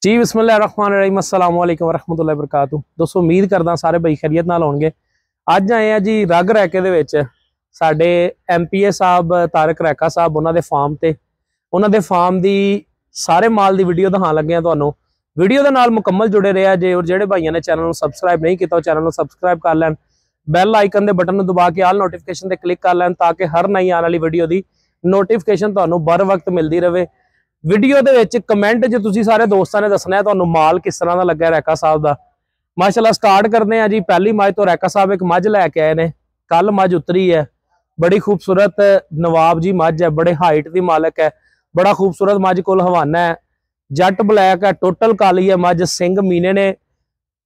जी बिस्मिल्लाहिर्रहमानिर्रहीम अस्सलाम वालेकुम वरहमतुल्लाहि वबरकातुहू। दोस्तों उम्मीद करदा सारे भाई खैरियत नाल होणगे। अज आए हैं जी रग रैके दे विच साडे MPA साहब तारक रैका साहब उन्हां दे फार्म ते उन्हां दे फार्म दी सारे माल दी वीडियो दिखाण लगे हैं तुहानूं। वीडियो दे नाल मुकम्मल जुड़े रहे जे और जिहड़े भाइयां ने चैनल नूं सबसक्राइब नहीं कीता चैनल नूं सबसक्राइब कर लैण, बैल आइकन दे बटन नूं दबा के आल नोटिफिकेशन ते क्लिक कर लैण ताकि हर नई आने वाली वीडियो दी नोटिफिकेशन तुहानूं बर वक्त मिलती रहे। वीडियो दे विच कमेंट च तुसीं सारे दोस्तां ने दसना है तुहानूं माल किस तरह दा लग्गा रैका साहब दा। माशाअल्लाह स्टार्ट करते हैं जी। पहली मझ तो रैका साहब एक मझ लैके आए ने, कल मझ उतरी है। बड़ी खूबसूरत नवाब जी मझ है, बड़े हाइट की मालक है, बड़ा खूबसूरत मझ कोल हवाना है, जट ब्लैक है, टोटल काली है मझ। सिंग मीने ने,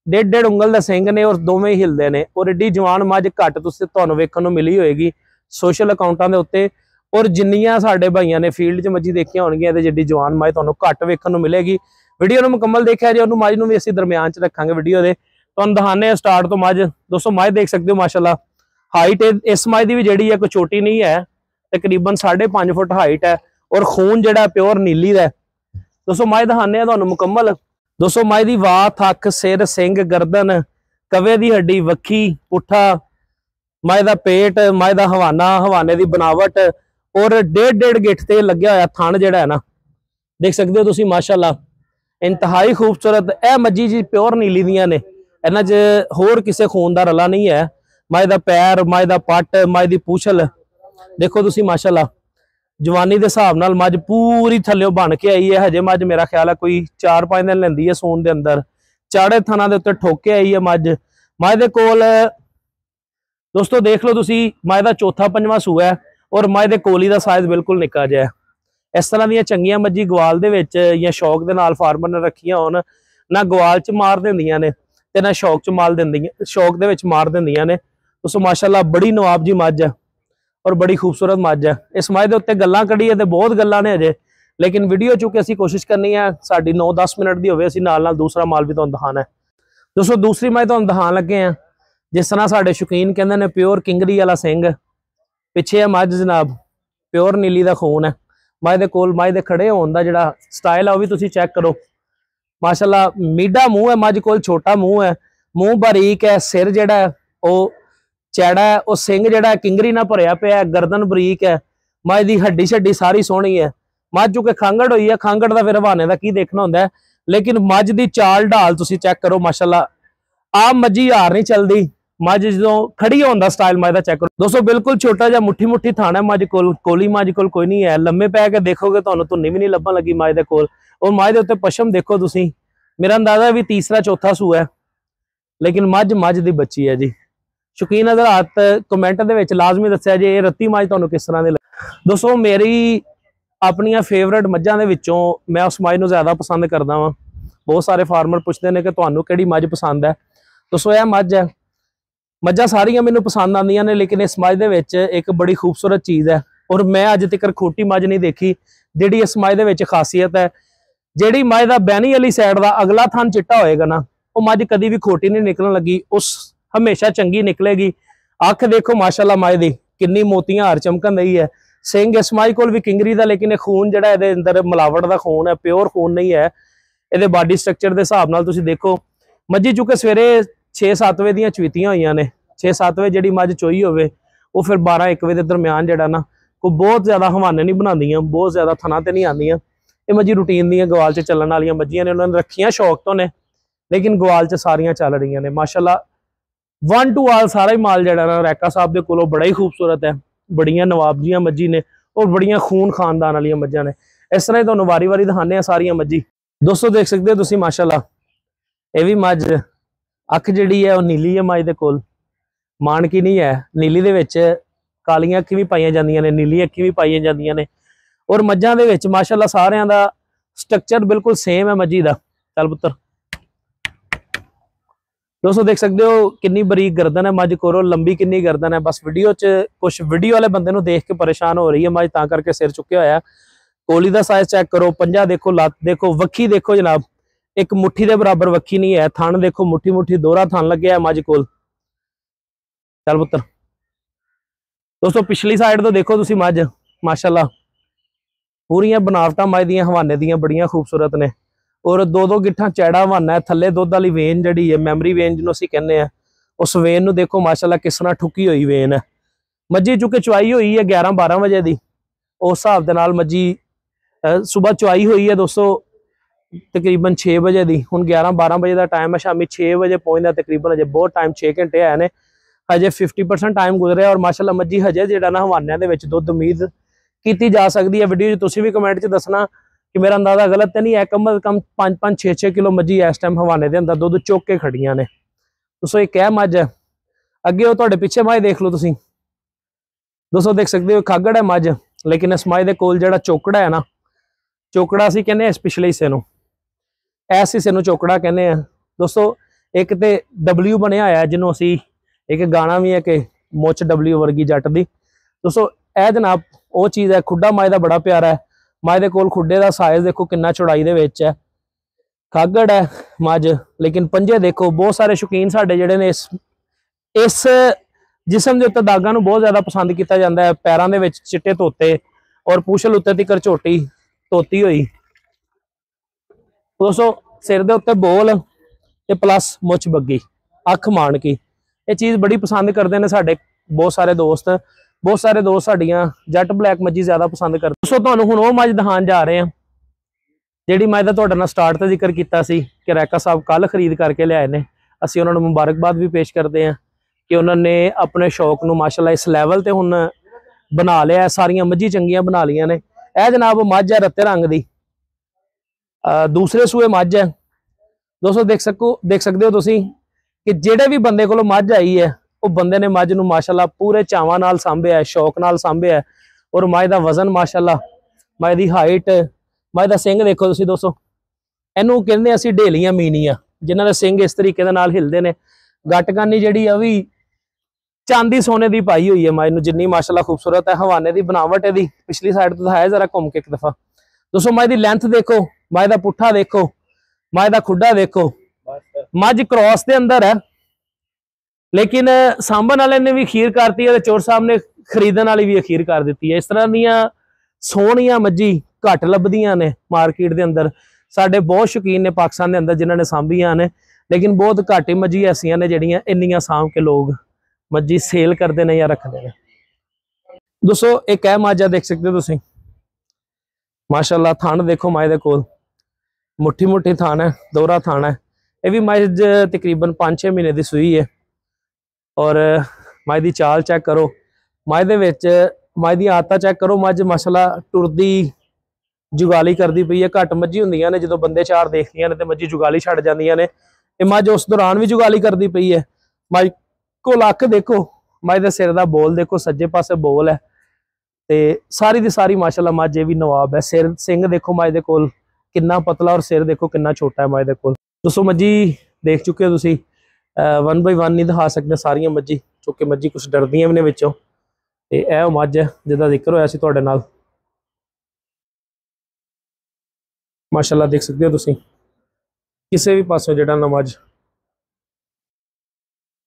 डेढ़ डेढ़ उंगल के सिंग ने और दोवें ही हिलदे ने और एडी जवान मझ घट तुहानूं वेखण नूं मिली होएगी सोशल अकाउंटां दे उत्ते। और जिन्नियां साडे भाइयां ने फील्ड च मच्छी देखियां होणगियां ते जिड्डी जवान मझ तुहानूं घट वेखण नूं मिलेगी। वीडियो नूं मुकम्मल देखिया जे उहनूं मझ नूं भी असीं दरम्यान च रखांगे वीडियो दे। तुहानूं दिखाने आ स्टार्ट तो मझ। दोस्तों मझ देख सकते हो माशाअल्लाह हाइट इस मझ दी भी जिहड़ी है कोई छोटी नहीं है, तकरीबन 5.5 फुट हाइट है और खून जिहड़ा प्योर नीली दा है। दोस्तों मझ दिखाने आ तुहानूं मुकम्मल। दोस्तों मझ दी वात, अख, सिर, सिंग, गर्दन, कवे दी हड्डी, वक्खी, पुट्ठा, मझ दा पेट, मझ दा हवाने दी बनावट और डेढ़ डेढ़ गिठ ते लग्या होया थण जिहड़ा है ना, देख सकते हो तुसीं माशाअल्लाह इंतहाई खूबसूरत। यह मच्छी जी प्योर नीली दियां ने, इन्हां च होर किसी खून दा रला नहीं है। मझ दा पैर, मझ दा पट, मझ दी पूछल देखो तुसीं माशाअल्लाह। जवानी के हिसाब नाल मझ पूरी थल्ले बन के आई है। हजे मझ मेरा ख्याल है कोई 4-5 दिन लैंदी है सून दे अंदर। चाड़े थना दे उत्ते ठोके आई है मझ। मझ दे कोल दोस्तों देख लो तुसीं मझ दा चौथा पंजवां सूआ है और मझ दे कोली दा साइज बिल्कुल निक्का जिहा है। इस तरह दी चंगियां मच्छी गवाल दे विच या शौक दे नाल फार्मर ने रखियां होण, ना गवाल च मार दिंदियां ने ते ना शौक च माल दिंदियां, शौक दे विच मार दिंदियां ने। दोस्तों माशाअल्लाह बड़ी नवाब जी मझ है और बड़ी खूबसूरत मझ है। इस मझ दे उत्ते गल्लां कढ़ीए ते बहुत गल्लां ने अजे, लेकिन वीडियो चूंकि असीं कोशिश करनी है साडी 9-10 मिनट दी होवे, असीं नाल नाल दूसरा माल भी तुहानूं दिखाना है। दोस्तों दूसरी मझ तुहानूं दिखाण लगे हैं जिस तरह साडे शौकीन कहंदे ने प्योर किंगरी वाला सिंग। पिछे है मझ जनाब, प्योर नीली का खून है। मझ दे कोल मझ दे खड़े होने का जिहड़ा स्टाइल है वह भी तुसीं चैक करो माशाअल्लाह। मीडा मूँह है मझ कोल, छोटा मूँह है, मूँह बारीक है, सिर जिहड़ा है वह चैड़ा है, और सिंग जिहड़ा किंगरी नाल भरिया पिया है, गर्दन बरीक है, मझ दी हड्डी शड्डी सारी सोहनी है। मझ चूंकि खांगड़ हुई है, खांगड़ का फिर हवाने का की देखना होंदा है, लेकिन मझ दी चाल ढाल तुसीं चैक करो माशाअल्लाह। आम मच्छी हार नहीं चलती, मझ जो खड़ी होने का स्टाइल मझ का चेक करो दोस्तों। बिल्कुल छोटा जिहा मुट्ठी मुट्ठी थाना है मझ कोल, कोली मझ कोल कोई नहीं है। लम्बे पै के देखोगे तुहानूं धुन्नी भी नहीं लभन लगी मझ दे कोल। और मझ दे उत्ते पशम देखो तुसीं, मेरा अंदाजा भी तीसरा चौथा सूआ है, लेकिन मझ दी बच्ची है जी। शौकीन हज़रात कमेंट दे विच लाजमी दस्सिया जे रत्ती मझ तुहानूं किस तरह दी लगी। दोस्तों मेरी अपनियां फेवरेट मझां दे विचों मैं उस मझ नूं ज़्यादा पसंद करदा वां। बहुत सारे फार्मर पुछदे ने कि तुहानूं किहड़ी मझ पसंद है। दोस्तों यह मझ है, मझां सारियां मैनूं पसंद आंदियां ने, लेकिन इस मझ दे विच एक बड़ी खूबसूरत चीज़ है और मैं अज तक खोटी मझ नहीं देखी जिहड़ी इस मझ दे विच खासियत है। जिहड़ी मझ दा बैनी वाली साइड दा अगला थन चिट्टा होएगा ना, वो मझ कदी भी खोटी नहीं निकलण लगी, उस हमेशा चंगी निकलेगी। अख देखो माशाअल्लाह मझ दी किन्नी मोतियां हार चमकन रही है। सिंग इस मझ कोल भी किंगरी दा, लेकिन खून जिहड़ा इहदे अंदर मिलावट दा खून है, प्योर खून नहीं है। इहदे बॉडी स्ट्रक्चर के हिसाब नाल तुसीं देखो मझी चूंकि सवेरे 6-7 बजे दियां चवीतियां होईयां ने, 6-7 बजे जिहड़ी मझ चोई होवे वो फिर 12-1 बजे के दरम्यान जिहड़ा ना कोई बहुत ज़्यादा हवाने नहीं बनाउंदियां, बहुत ज़्यादा थना ते नहीं आंदियां। ये मझी रूटीन दियां गवाल च चलण वालियां मझियां ने, उन्होंने रखियां शौक तो ने, लेकिन गवाल च सारियां चल रही ने माशाअल्लाह। 1 to ऑल सारा ही माल जिहड़ा ना रैका साहब दे कोलों बड़ा ही खूबसूरत है। बड़ियां नवाबजियां मच्छी ने और बड़ियां खून खानदान वाली मझां ने। इस तरह ही तुहानूं वारी वारी दिखाने सारियां मच्छी। दोस्तों देख सकते हो तुसीं माशाअल्लाह, यह भी मझ अख जिहड़ी है वह नीली है मझ दे कोल, मानकी नहीं है। नीली दे विच कालियां अखी भी पाईयां जांदियां ने, नीली अखी भी पाईयां जांदियां ने, और मझां दे विच माशाअल्लाह सारियां दा स्ट्रक्चर बिल्कुल सेम है मच्छी दा। चल पुत्तर। दोस्तों देख सकते हो कितनी बरीक गर्दन है मझ कोलों, लंबी कितनी गर्दन है। बस वीडियो च कुछ वीडियो वाले बंदे नूं देख के परेशान हो रही है मझ, तां करके सिर चुक्या होया। कोली दा साइज चेक करो, पंजा देखो, लत्त देखो, वक्खी देखो जनाब, एक मुट्ठी दे बराबर वक्खी नहीं है। थन देखो मुट्ठी मुट्ठी दोहरा थन लग्या है मझ कोल। चल पुत्तर। दोस्तों पिछली साइड तो देखो तुसीं मझ माशाअल्लाह पूरियां बनावटां मझ दियां हवाने दियां बड़ियां खूबसूरत ने। ਔਰ 2-2 ਗਿੱਠਾਂ ਚੈੜਾ ਹਵਾਨਾ ਹੈ। ਥੱਲੇ ਦੁੱਧ ਵਾਲੀ ਵੇਨ ਜਿਹੜੀ ਹੈ, ਮੈਮਰੀ ਵੇਨ ਜਿਹਨੂੰ ਅਸੀਂ ਕਹਿੰਦੇ ਆ, ਉਸ ਵੇਨ ਨੂੰ ਦੇਖੋ ਮਾਸ਼ਾਅੱਲਾ ਕਿਸ ਤਰ੍ਹਾਂ ਠੁੱਕੀ ਹੋਈ ਵੇਨ ਹੈ। ਮੱਝੀ ਚੁੱਕੇ ਚੁਆਈ ਹੋਈ ਹੈ 11-12 ਵਜੇ ਦੀ, ਉਸ ਹਿਸਾਬ ਦੇ ਨਾਲ ਮੱਝੀ ਸਵੇਰ ਚੁਆਈ ਹੋਈ ਹੈ ਦੋਸਤੋ ਤਕਰੀਬਨ 6 ਵਜੇ ਦੀ। ਹੁਣ 11-12 ਵਜੇ ਦਾ ਟਾਈਮ ਹੈ, ਸ਼ਾਮੀ 6 ਵਜੇ ਪਹੁੰਚਦਾ ਤਕਰੀਬਨ। ਅਜੇ ਬਹੁਤ ਟਾਈਮ 6 ਘੰਟੇ ਆਏ ਨੇ, ਹਜੇ 50% ਟਾਈਮ ਗੁਜ਼ਰਿਆ। ਔਰ ਮਾਸ਼ਾਅੱਲਾ ਮੱਝੀ ਹਜੇ ਜਿਹੜਾ ਨਾ ਹਵਾਨਿਆਂ ਦੇ ਵਿੱਚ ਦੁੱਧ ਉਮੀਦ ਕੀਤੀ ਜਾ ਸਕਦੀ ਹੈ। ਵੀਡੀਓ 'ਚ ਤੁਸੀਂ ਵੀ ਕਮੈਂਟ 'ਚ ਦੱਸਣਾ ਕਿ ਮੇਰਾ ਅੰਦਾਜ਼ਾ ਗਲਤ ਤੇ ਨਹੀਂ ਹੈ। ਕਮ ਅਜ਼ ਕਮ 5-5 6-6 ਕਿਲੋ ਮੱਝੀ ਇਸ ਟਾਈਮ ਹਵਾਨੇ ਦੇ ਅੰਦਰ ਦੁੱਧ ਚੁੱਕ ਕੇ ਖੜੀਆਂ ਨੇ। ਦੋਸਤੋ ਇੱਕ ਇਹ ਮੱਝ ਹੈ, ਅੱਗੇ ਉਹ ਤੁਹਾਡੇ ਪਿੱਛੇ ਮੱਝ ਦੇਖ ਲਓ ਤੁਸੀਂ ਦੋਸਤੋ, ਦੇਖ ਸਕਦੇ ਹੋ ਖਾਗੜ ਹੈ ਮੱਝ, ਲੇਕਿਨ ਇਸ ਮੱਝ ਦੇ ਕੋਲ ਜਿਹੜਾ ਚੋਕੜਾ ਹੈ ਨਾ, ਚੋਕੜਾ ਅਸੀਂ ਕਹਿੰਦੇ ਇਸ ਪਿਛਲੇ ਹਿੱਸੇ ਨੂੰ, ਇਸ ਹਿੱਸੇ ਨੂੰ ਚੋਕੜਾ ਕਹਿੰਦੇ ਆ ਦੋਸਤੋ। ਇੱਕ ਤੇ W ਬਣਿਆ ਹੋਇਆ ਜਿਹਨੂੰ ਅਸੀਂ, ਇੱਕ ਗਾਣਾ ਵੀ ਹੈ ਕਿ ਮੁੱਛ W ਵਰਗੀ ਜੱਟ ਦੀ। ਦੋਸਤੋ ਇਹ ਜਨਾਬ ਉਹ ਚੀਜ਼ ਹੈ। ਖੁੱਡਾ ਮੱਝ ਦਾ ਬੜਾ ਪਿਆਰਾ ਹੈ। ਮੱਝ ਦੇ ਕੋਲ ਖੁੱਡੇ ਦਾ ਸਾਈਜ਼ ਦੇਖੋ ਕਿੰਨਾ ਚੌੜਾਈ ਦੇ ਵਿੱਚ ਹੈ। ਖਾਗੜ ਹੈ ਮੱਝ, ਲੇਕਿਨ ਪੰਜੇ ਦੇਖੋ। ਬਹੁਤ ਸਾਰੇ ਸ਼ੌਕੀਨ ਸਾਡੇ ਜਿਹੜੇ ਨੇ ਇਸ ਜਿਸਮ ਦੇ ਉੱਤੇ ਦਾਗਾਂ ਨੂੰ ਬਹੁਤ ਜ਼ਿਆਦਾ ਪਸੰਦ ਕੀਤਾ ਜਾਂਦਾ ਹੈ। ਪੈਰਾਂ ਦੇ ਵਿੱਚ ਚਿੱਟੇ ਧੋਤੇ ਔਰ ਪੂਛਲ ਉੱਤੇ ਤੀਕਰ ਝੋਟੀ ਧੋਤੀ ਹੋਈ ਦੋਸਤੋ, ਸਿਰ ਦੇ ਉੱਤੇ ਬੋਲ ਤੇ ਪਲੱਸ ਮੁੱਛ ਬੱਗੀ, ਅੱਖ ਮਾਣਕੀ। ਇਹ ਚੀਜ਼ ਬੜੀ ਪਸੰਦ ਕਰਦੇ ਨੇ ਸਾਡੇ ਬਹੁਤ ਸਾਰੇ ਦੋਸਤ। ਬਹੁਤ ਸਾਰੇ ਦੋਸਤ ਸਾਡੀਆਂ ਜੱਟ ਬਲੈਕ ਮੱਝੀ ਜ਼ਿਆਦਾ ਪਸੰਦ ਕਰਦੇ। ਦੋਸਤੋ ਤੁਹਾਨੂੰ ਹੁਣ ਉਹ ਮੱਝ ਦਿਖਾਉਣ ਜਾ ਰਹੇ ਹਾਂ ਜਿਹੜੀ ਮੱਝ ਦਾ ਤੁਹਾਡੇ ਨਾਲ ਸਟਾਰਟ ਤੇ ਜ਼ਿਕਰ ਕੀਤਾ ਸੀ ਕਿ ਰੈਕਾ ਸਾਹਿਬ ਕੱਲ ਖਰੀਦ ਕਰਕੇ ਲਿਆਏ ਨੇ। ਅਸੀਂ ਉਹਨਾਂ ਨੂੰ ਮੁਬਾਰਕਬਾਦ ਵੀ ਪੇਸ਼ ਕਰਦੇ ਹਾਂ ਕਿ ਉਹਨਾਂ ਨੇ ਆਪਣੇ ਸ਼ੌਕ ਨੂੰ ਮਾਸ਼ਾਅੱਲਾ ਇਸ ਲੈਵਲ ਤੇ ਹੁਣ ਬਣਾ ਲਿਆ। ਸਾਰੀਆਂ ਮੱਝੀ ਚੰਗੀਆਂ ਬਣਾ ਲਈਆਂ ਨੇ। ਇਹ ਜਨਾਬ ਮੱਝ ਹੈ ਰੱਤੇ ਰੰਗ ਦੀ, ਦੂਸਰੇ ਸੂਏ ਮੱਝ ਹੈ ਦੋਸਤੋ। ਦੇਖ ਸਕਦੇ ਹੋ ਤੁਸੀਂ ਕਿ ਜਿਹੜੇ ਵੀ ਬੰਦੇ ਕੋਲੋਂ ਮੱਝ ਆਈ ਹੈ ਉਹ ਬੰਦੇ ਨੇ ਮੱਝ ਨੂੰ ਮਾਸ਼ਾਅੱਲਾ ਪੂਰੇ ਚਾਵਾਂ ਨਾਲ ਸਾਂਭਿਆ, ਸ਼ੌਕ ਨਾਲ ਸਾਂਭਿਆ। ਔਰ ਮੱਝ ਦਾ ਵਜ਼ਨ ਮਾਸ਼ਾਅੱਲਾ, ਮੱਝ ਦੀ ਹਾਈਟ, ਮੱਝ ਦਾ ਸਿੰਘ ਦੇਖੋ ਤੁਸੀਂ ਦੋਸਤੋ। ਇਹਨੂੰ ਕਹਿੰਦੇ ਅਸੀਂ ਢੇਲੀਆਂ ਮੀਨੀਆਂ, ਜਿਨ੍ਹਾਂ ਦੇ ਸਿੰਘ ਇਸ ਤਰੀਕੇ ਦੇ ਨਾਲ ਹਿਲਦੇ ਨੇ। ਗੱਟਕਾਨੀ ਜਿਹੜੀ ਆ ਵੀ ਚਾਂਦੀ ਸੋਨੇ ਦੀ ਪਾਈ ਹੋਈ ਹੈ ਮੱਝ ਨੂੰ, ਜਿੰਨੀ ਮਾਸ਼ਾਅੱਲਾ ਖੂਬਸੂਰਤ ਹੈ। ਹਵਾਨੇ ਦੀ ਬਣਾਵਟ ਇਹਦੀ ਪਿਛਲੀ ਸਾਈਡ ਤੋਂ ਹੈ, ਜ਼ਰਾ ਘੁੰਮ ਕੇ ਇੱਕ ਦਫਾ ਦੋਸਤੋ। ਮੱਝ ਦੀ ਲੈਂਥ ਦੇਖੋ, ਮੱਝ ਦਾ ਪੁੱਠਾ ਦੇਖੋ, ਮੱਝ ਦਾ ਖੁੱਡਾ ਦੇਖੋ। ਮੱਝ ਕ੍ਰੋਸ ਦੇ ਅੰਦਰ ਹੈ, ਲੇਕਿਨ ਸਾਂਭਣ ਵਾਲੇ ਨੇ ਵੀ ਅਖੀਰ ਕਰਤੀ ਹੈ ਤੇ ਚੋਰ ਸਾਹਿਬ ਨੇ ਖਰੀਦਣ ਵਾਲੀ ਵੀ ਅਖੀਰ ਕਰ ਦਿੱਤੀ ਹੈ। ਇਸ ਤਰ੍ਹਾਂ ਦੀਆਂ ਸੋਹਣੀਆਂ ਮੱਝੀ ਘੱਟ ਲੱਭਦੀਆਂ ਨੇ ਮਾਰਕੀਟ ਦੇ ਅੰਦਰ। ਸਾਡੇ ਬਹੁਤ ਸ਼ੌਕੀਨ ਨੇ ਪਾਕਿਸਤਾਨ ਦੇ ਅੰਦਰ ਜਿਨ੍ਹਾਂ ਨੇ ਸਾਂਭੀਆਂ ਨੇ, ਲੇਕਿਨ ਬਹੁਤ ਘੱਟ ਹੀ ਮੱਝੀ ਐਸੀਆਂ ਨੇ ਜਿਹੜੀਆਂ ਇੰਨੀਆਂ ਸਾਂਭ ਕੇ ਲੋਕ ਮੱਝੀ ਸੇਲ ਕਰਦੇ ਨੇ ਜਾਂ ਰੱਖਦੇ ਨੇ। ਦੋਸਤੋ ਇੱਕ ਇਹ ਮੱਝ ਆ, ਦੇਖ ਸਕਦੇ ਹੋ ਤੁਸੀਂ ਮਾਸ਼ਾਅੱਲਾ। ਥਣ ਦੇਖੋ ਮੱਝ ਦੇ ਕੋਲ, ਮੁੱਠੀ ਮੁੱਠੀ ਥਣ ਹੈ, ਦੋਹਰਾ ਥਣ ਹੈ। ਇਹ ਵੀ ਮੱਝ ਤਕਰੀਬਨ 5-6 ਮਹੀਨੇ ਦੀ ਸੂਈ ਹੈ। ਔਰ ਮੱਝ ਦੀ ਚਾਲ ਚੈੱਕ ਕਰੋ, ਮੱਝ ਦੇ ਵਿੱਚ ਮੱਝ ਦੀ ਆਦਤਾਂ ਚੈੱਕ ਕਰੋ। ਮੱਝ ਮਾਸ਼ਾਅੱਲਾ ਟੁਰਦੀ ਜੁਗਾਲੀ ਕਰਦੀ ਪਈ ਹੈ। ਘੱਟ ਮੱਝੀ ਹੁੰਦੀਆਂ ਨੇ ਜਦੋਂ ਬੰਦੇ ਚਾਰ ਦੇਖਦੀਆਂ ਨੇ ਤੇ ਮੱਝੀ ਜੁਗਾਲੀ ਛੱਡ ਜਾਂਦੀਆਂ ਨੇ। ਇਹ ਮੱਝ ਉਸ ਦੌਰਾਨ ਵੀ ਜੁਗਾਲੀ ਕਰਦੀ ਪਈ ਹੈ। ਮੱਝ ਕੋਲ ਅੱਖ ਦੇਖੋ, ਮੱਝ ਦੇ ਸਿਰ ਦਾ ਬੋਲ ਦੇਖੋ, ਸੱਜੇ ਪਾਸੇ ਬੋਲ ਹੈ ਤੇ ਸਾਰੀ ਦੀ ਸਾਰੀ ਮਾਸ਼ਾਅੱਲਾ ਮੱਝ ਇਹ ਵੀ ਨਵਾਬ ਹੈ। ਸਿਰ ਸਿੰਘ ਦੇਖੋ ਮੱਝ ਦੇ ਕੋਲ ਕਿੰਨਾ ਪਤਲਾ, ਔਰ ਸਿਰ ਦੇਖੋ ਕਿੰਨਾ ਛੋਟਾ ਹੈ ਮੱਝ ਦੇ ਕੋਲ। ਦੋਸਤੋ ਮੱਝੀ ਦੇਖ ਚੁੱਕੇ ਹੋ ਤੁਸੀਂ, 1 ਬਾਈ 1 ਨਹੀਂ ਦਿਖਾ ਸਕਦੇ ਸਾਰੀਆਂ ਮੱਝੀ, ਕਿਉਂਕਿ ਮੱਝੀ ਕੁਝ ਡਰਦੀਆਂ ਵੀ ਨੇ ਵਿੱਚੋਂ। ਤੇ ਇਹ ਉਹ ਮੱਝ ਹੈ ਜਿਹਦਾ ਜ਼ਿਕਰ ਹੋਇਆ ਸੀ ਤੁਹਾਡੇ ਨਾਲ। ਮਾਸ਼ਾਅੱਲਾ ਦੇਖ ਸਕਦੇ ਹੋ ਤੁਸੀਂ, ਕਿਸੇ ਵੀ ਪਾਸੋਂ ਜਿਹੜਾ ਨਾ ਮੱਝ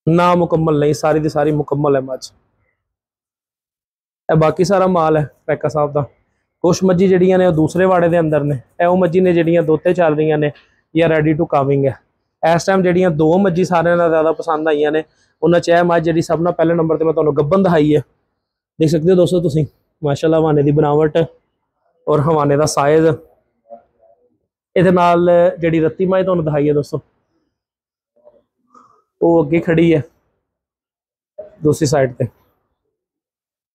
ਨਾ ਮੁਕੰਮਲ ਨਹੀਂ, ਸਾਰੀ ਦੀ ਸਾਰੀ ਮੁਕੰਮਲ ਹੈ ਮੱਝ। ਇਹ ਬਾਕੀ ਸਾਰਾ ਮਾਲ ਹੈ ਰੈਕਾ ਸਾਹਿਬ ਦਾ। ਕੁਛ ਮੱਝੀ ਜਿਹੜੀਆਂ ਨੇ ਉਹ ਦੂਸਰੇ ਵਾੜੇ ਦੇ ਅੰਦਰ ਨੇ। ਇਹ ਉਹ ਮੱਝੀ ਨੇ ਜਿਹੜੀਆਂ ਦੋਤੇ ਚੱਲ ਰਹੀਆਂ ਨੇ ਜਾਂ ਰੈਡੀ ਟੂ ਕਾਮਿੰਗ ਹੈ। ਇਸ ਟਾਈਮ ਜਿਹੜੀਆਂ 2 ਮੱਝੀ ਸਾਰਿਆਂ ਨਾਲ ਜ਼ਿਆਦਾ ਪਸੰਦ ਆਈਆਂ ਨੇ, ਉਹਨਾਂ 'ਚ ਇਹ ਮੱਝ ਜਿਹੜੀ ਸਭ ਨਾਲ ਪਹਿਲੇ ਨੰਬਰ ਤੇ ਮੈਂ ਤੁਹਾਨੂੰ ਗੱਬਨ ਦਿਖਾਈ ਹੈ। ਦੇਖ ਸਕਦੇ ਹੋ ਦੋਸਤੋ ਤੁਸੀਂ ਮਾਸ਼ਾਅੱਲਾ ਹਵਾਨੇ ਦੀ ਬਣਾਵਟ ਔਰ ਹਵਾਨੇ ਦਾ ਸਾਈਜ਼। ਇਹਦੇ ਨਾਲ ਜਿਹੜੀ ਰੱਤੀ ਮੱਝ ਤੁਹਾਨੂੰ ਦਿਖਾਈ ਹੈ ਦੋਸਤੋ, ਉਹ ਅੱਗੇ ਖੜੀ ਹੈ ਦੂਸਰੀ ਸਾਈਡ ਤੇ।